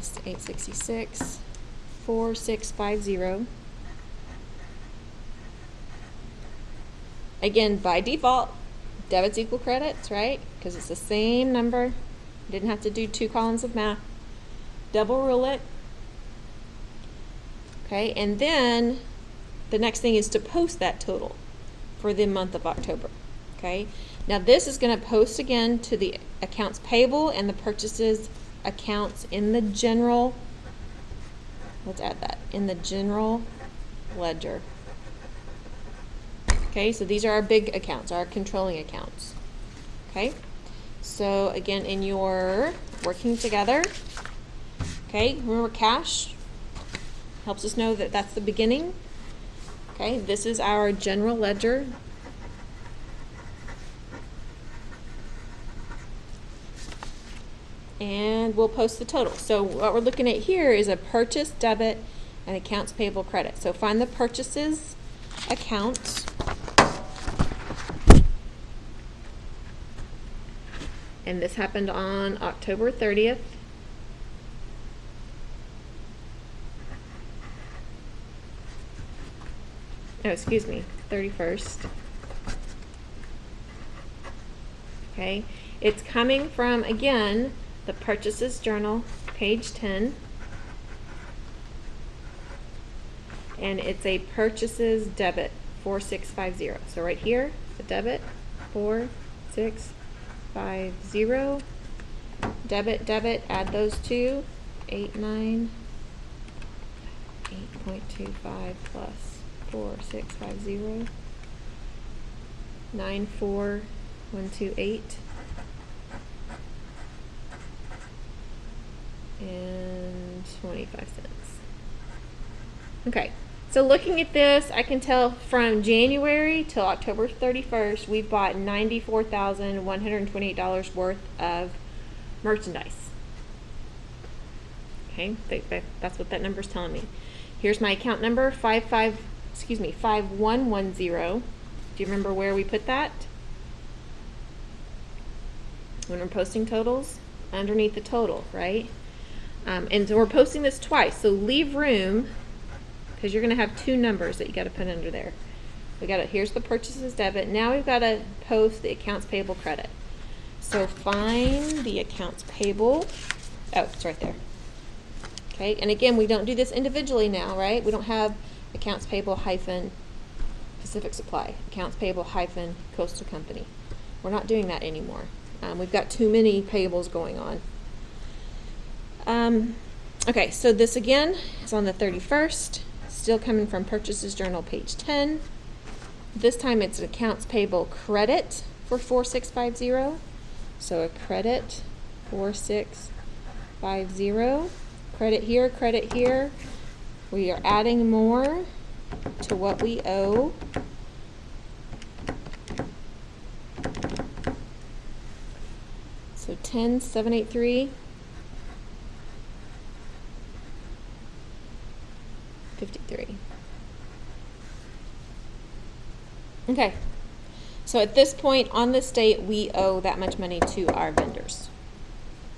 plus 866, 4650. Again, by default, debits equal credits, right? Because it's the same number. Didn't have to do 2 columns of math. Double rule it. Okay, and then the next thing is to post that total for the month of October. Okay, now this is going to post again to the accounts payable and the purchases accounts in the general, let's add that, in the general ledger. Okay, so these are our big accounts, our controlling accounts. Okay, so again, in your working together, okay, remember cash helps us know that that's the beginning. Okay, this is our general ledger. And we'll post the total. So what we're looking at here is a purchase debit and accounts payable credit. So find the purchases account. And this happened on October 30th. No, excuse me, 31st. Okay, it's coming from, again, the purchases journal, page 10. And it's a purchases debit, 4650. So right here, the debit, 4650. Debit, add those two, 8.25 plus 4650, 94128, and 25 cents. Okay, so looking at this, I can tell from January till October 31st, we've bought $94,128 worth of merchandise. Okay, that's what that number's telling me. Here's my account number, 5110. Do you remember where we put that? When we're posting totals, underneath the total, right? And so we're posting this twice, so leave room, because you're going to have 2 numbers that you got to put under there. We got here's the purchases debit. Now we've got to post the accounts payable credit. So find the accounts payable. Oh, it's right there. Okay, and again, we don't do this individually now, right? We don't have accounts payable hyphen Pacific Supply, accounts payable hyphen Coastal Company. We're not doing that anymore. We've got too many payables going on. Okay, so this again is on the 31st, still coming from Purchases Journal, page 10. This time it's an accounts payable credit for 4650. So a credit 4650. Credit here. We are adding more to what we owe. So 10,783. 53. Okay, so at this point on this date, we owe that much money to our vendors.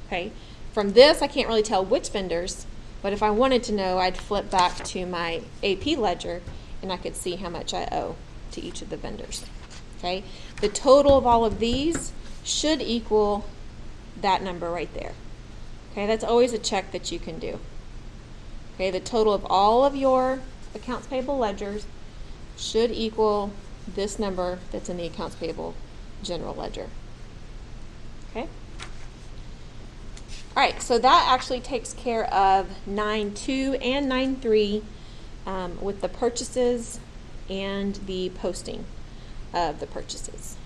Okay, from this, I can't really tell which vendors, but if I wanted to know, I'd flip back to my AP ledger and I could see how much I owe to each of the vendors. Okay, the total of all of these should equal that number right there. Okay, that's always a check that you can do. Okay, the total of all of your accounts payable ledgers should equal this number that's in the accounts payable general ledger. Okay? All right, so that actually takes care of 9.2 and 9.3 with the purchases and the posting of the purchases.